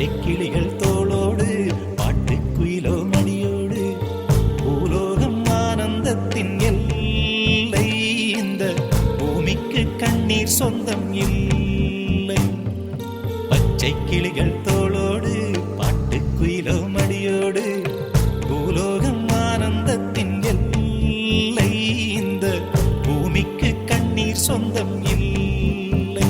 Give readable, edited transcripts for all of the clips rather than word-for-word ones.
பச்சை கிளிகள் தோளோடு பாட்டுக்குயிலோ மடியோடு பூலோகம் ஆனந்தத்தின் எல்லை. இந்த பூமிக்கு கண்ணீர் சொந்தம் இல்லை. பச்சை கிளிகள் தோளோடு பாட்டுக்குயிலோ மடியோடு பூலோகம் ஆனந்தத்தின் எல்லை. இந்த பூமிக்கு கண்ணீர் சொந்தம் இல்லை.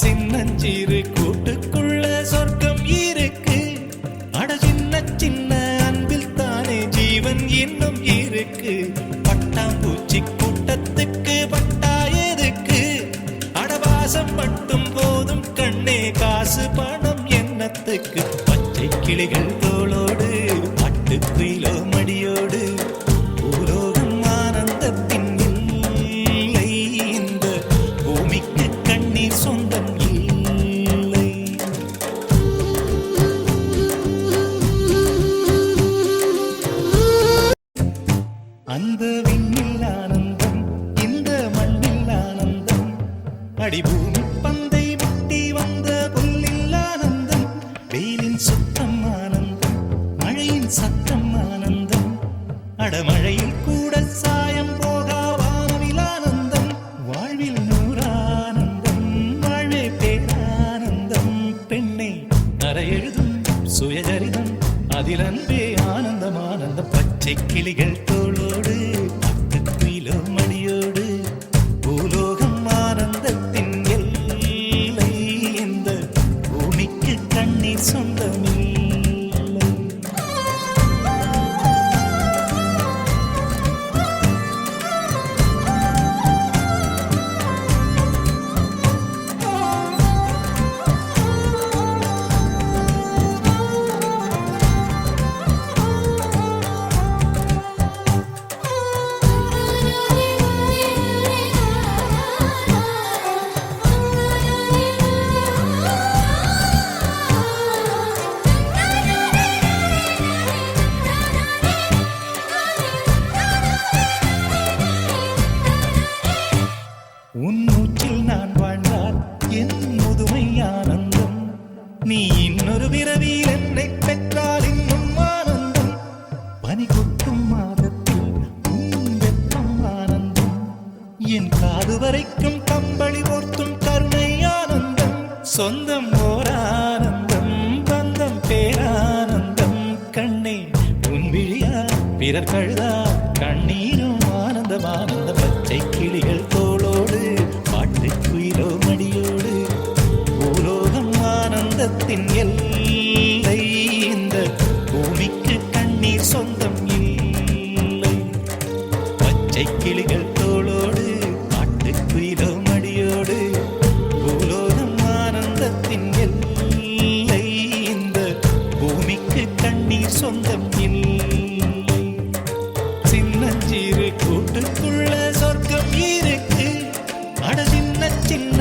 சின்னஞ்சிறு கூட்டுக்குள்ள சொர்க்கம் இருக்கு. அட சின்ன சின்ன அன்பில் தானே ஜீவன் இன்னும் இருக்கு. பட்டாம்பூச்சி கூட்டத்துக்கு பட்டா எதுக்கு? அடவாசம் மட்டும் போதும் கண்ணே, காசு பணம் என்னத்துக்கு? பச்சை கிளிகள் தோளோடு பாட்டுக்குயிலோ மடியோடு பூலோகம் ஆனந்தத்தின் இல்லை. இந்த பூமிக்கு கண்ணீர் சொந்தம் இல்லை. அந்த விண்ணில் ஆனந்தம், இந்த மண்ணில் ஆனந்தம். அடிபூமி பந்தை முட்டி வந்த புல்லில் ஆனந்தம். வெயிலின் சுத்தம் ஆனந்தம், மழையின் சத்தம் ஆனந்தம். அடமழையில் கூட சாயம் போகா வானவில் ஆனந்தம். வாழ்வில் நூறானந்தம், வாழ்வே பேரானந்தம். பெண்ணை அறையெழுதும் சுயசரிதம், அதில் அன்பே ஆனந்தம் ஆனந்தம். பச்சை கிளிகள் தோளோடு பாட்டுக்குயிலோ மடியோடு பூலோகம் ஆனந்தத்தின் எல்லை. இந்த பூமிக்கு கண்ணீர் சொந்தமில்லை. உன் மூச்சில் நான் வாழ்ந்தால் என் முதுமை ஆனந்தம். நீ இன்னொரு பிறவியில் என்னை பெற்றால் இன்னும் ஆனந்தம். பனி கொட்டும் மாதத்தில் உன் வெப்பம் ஆனந்தம். என் காது வரைக்கும் கம்பளி போர்த்தும் கருணை ஆனந்தம். சொந்தம் ஓர் ஆனந்தம், பந்தம் பேரானந்தம். கண்ணே உன் விழியா பிறர் கழுதா கண்ணீரும் ஆனந்தம் ஆனந்த. பச்சை கிளிகள் தோளோடு பாட்டுக்குயிலோ மடியோடு பூலோகம் ஆனந்தத்தின் எல்லை. இந்த பூமிக்கு கண்ணீர் சொந்தம் இல்லை. பச்சை கிளிகள் தோளோடு பாட்டுக்குயிலோ மடியோடு பூலோகம் ஆனந்தத்தின் எல்லை. இந்த பூமிக்கு கண்ணீர் சொந்தம் இல்லை. சின்னஞ்சிறு கூட்டுக்குள்ள சொர்க்கம் இருக்கு. அட சின்ன சின்ன